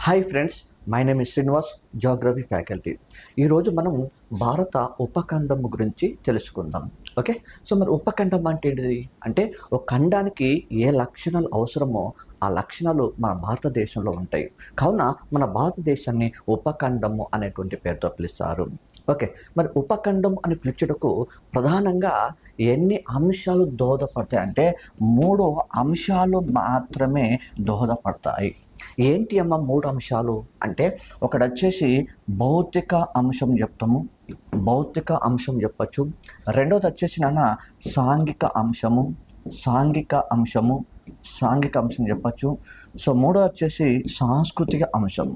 Hi friends, my name is Srinivas, geography faculty. ఈరోజు మనం భారత ఉపఖండం గురించి తెలుసుకుందాం. ఓకే, సో మరి ఉపఖండం అంటే ఏంటిది అంటే ఒక ఖండానికి ఏ లక్షణాలు అవసరమో ఆ లక్షణాలు మన భారతదేశంలో ఉంటాయి. కావున మన భారతదేశాన్ని ఉపఖండము అనేటువంటి పేరుతో పిలుస్తారు. ఓకే, మరి ఉపఖండం అని పిలిచుటకు ప్రధానంగా ఎన్ని అంశాలు దోహదపడతాయి అంటే 3 అంశాలు మాత్రమే దోహదపడతాయి. ఏంటి అమ్మ 3 అంశాలు అంటే ఒకటొచ్చేసి భౌతిక అంశం చెప్తాము, భౌతిక అంశం చెప్పచ్చు. రెండవది వచ్చేసి సాంఘిక అంశము, సాంఘిక అంశము, సాంఘిక అంశం చెప్పచ్చు. సో మూడో వచ్చేసి సాంస్కృతిక అంశం,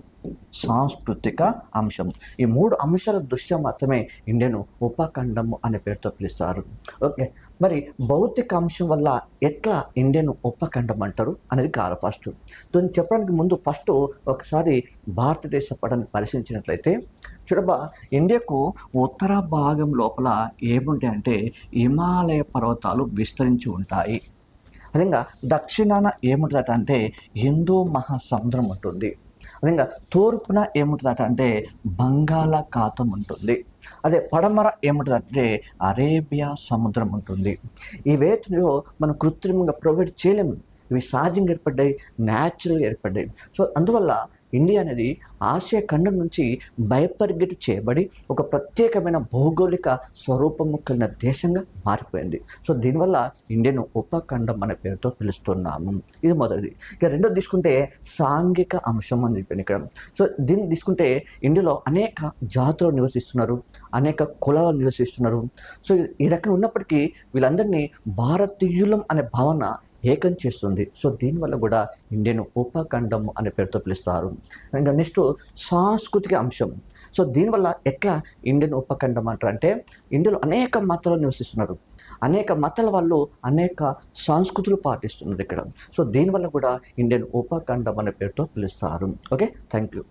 సాంస్కృతిక అంశం. ఈ 3 అంశాల దృష్ట్యా మాత్రమే ఇండియన్ ఉపఖండము అనే పేరుతో పిలుస్తారు. ఓకే, మరి భౌతిక అంశం వల్ల ఎట్లా ఇండియన్ ఉపఖండం అంటారు అనేది కాదు. దీన్ని చెప్పడానికి ముందు ఒకసారి భారతదేశ పటాన్ని పరిశీలించినట్లయితే చూడబా, ఇండియాకు ఉత్తర భాగం లోపల ఏముంటాయంటే హిమాలయ పర్వతాలు విస్తరించి ఉంటాయి. అదేవిధంగా దక్షిణాన ఏముంటుందట అంటే హిందూ మహాసముద్రం ఉంటుంది. అదేవిధంగా తూర్పున ఏముంటుందట అంటే బంగాళాఖాతం ఉంటుంది. అదే పడమర ఏముంటుందంటే అరేబియా సముద్రం ఉంటుంది. ఈ వేటిలో మనం కృత్రిమంగా ప్రొవైడ్ చేయలేము. ఇవి సహజంగా ఏర్పడ్డాయి, న్యాచురల్గా ఏర్పడ్డాయి. సో అందువల్ల ఇండియా అనేది ఆసియా ఖండం నుంచి బైపర్గెట్ చేయబడి ఒక ప్రత్యేకమైన భౌగోళిక స్వరూపము కలిగిన దేశంగా మారిపోయింది. సో దీనివల్ల ఇండియన్ ఉపఖండం అనే పేరుతో పిలుస్తున్నాము. ఇది మొదటిది. ఇక రెండోది తీసుకుంటే సాంఘిక అంశం అని చెప్పాను ఇక్కడ. సో దీన్ని తీసుకుంటే ఇండియాలో అనేక జాతులు నివసిస్తున్నారు, అనేక కులాలు నివసిస్తున్నారు. సో ఈ రకంగా ఉన్నప్పటికీ వీళ్ళందరినీ భారతీయులం అనే భావన ఏకం చేస్తుంది. సో దీనివల్ల కూడా ఇండియన్ ఉపఖండం అనే పేరుతో పిలుస్తారు. ఇంకా నెక్స్ట్ సాంస్కృతిక అంశం. సో దీనివల్ల ఎట్లా ఇండియన్ ఉపఖండం అంటారు అంటే ఇండియాలో అనేక మతాలు నివసిస్తున్నారు, అనేక మతాల వాళ్ళు అనేక సంస్కృతులు పాటిస్తున్నారు ఇక్కడ. సో దీనివల్ల కూడా ఇండియన్ ఉపఖండం అనే పేరుతో పిలుస్తారు. Okay, thank you.